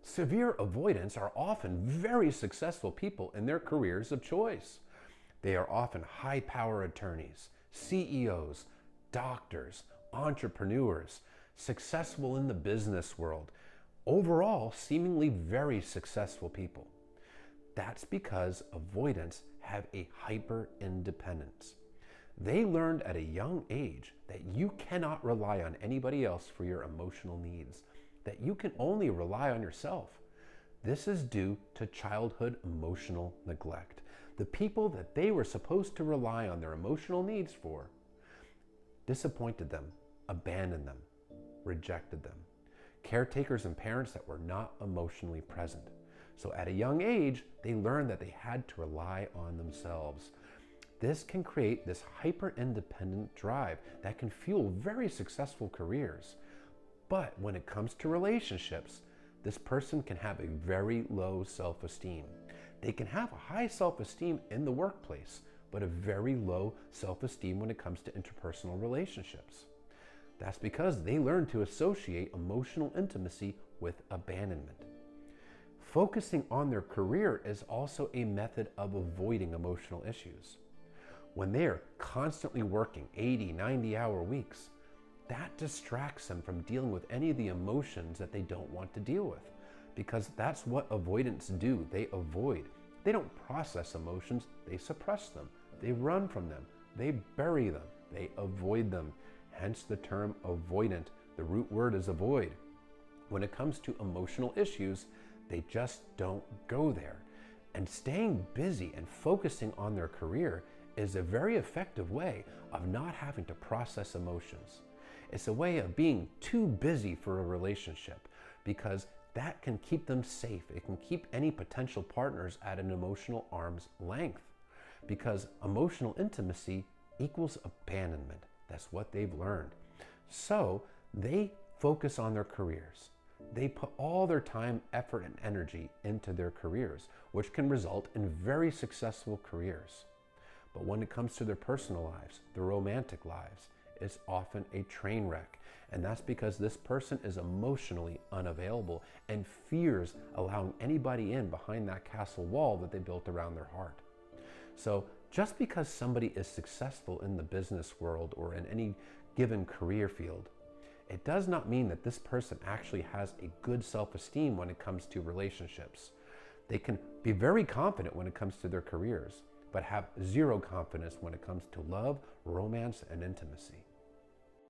Severe avoidants are often very successful people in their careers of choice. They are often high-power attorneys, CEOs, doctors, entrepreneurs, successful in the business world, overall seemingly very successful people. That's because avoidants have a hyper-independence. They learned at a young age that you cannot rely on anybody else for your emotional needs, that you can only rely on yourself. This is due to childhood emotional neglect. The people that they were supposed to rely on their emotional needs for disappointed them, abandoned them, rejected them. Caretakers and parents that were not emotionally present. So at a young age, they learned that they had to rely on themselves. This can create this hyper-independent drive that can fuel very successful careers. But when it comes to relationships, this person can have a very low self-esteem. They can have a high self-esteem in the workplace, but a very low self-esteem when it comes to interpersonal relationships. That's because they learn to associate emotional intimacy with abandonment. Focusing on their career is also a method of avoiding emotional issues. When they're constantly working 80, 90-hour weeks, that distracts them from dealing with any of the emotions that they don't want to deal with, because that's what avoidants do. They avoid. They don't process emotions, they suppress them. They run from them. They bury them. They avoid them. Hence the term avoidant. The root word is avoid. When it comes to emotional issues, they just don't go there. And staying busy and focusing on their career is a very effective way of not having to process emotions. It's a way of being too busy for a relationship, because that can keep them safe. It can keep any potential partners at an emotional arm's length, because emotional intimacy equals abandonment. That's what they've learned. So they focus on their careers. They put all their time, effort, and energy into their careers, which can result in very successful careers. But when it comes to their personal lives, their romantic lives, it's often a train wreck. And that's because this person is emotionally unavailable and fears allowing anybody in behind that castle wall that they built around their heart. So just because somebody is successful in the business world or in any given career field, it does not mean that this person actually has a good self-esteem when it comes to relationships. They can be very confident when it comes to their careers, but have zero confidence when it comes to love, romance, and intimacy.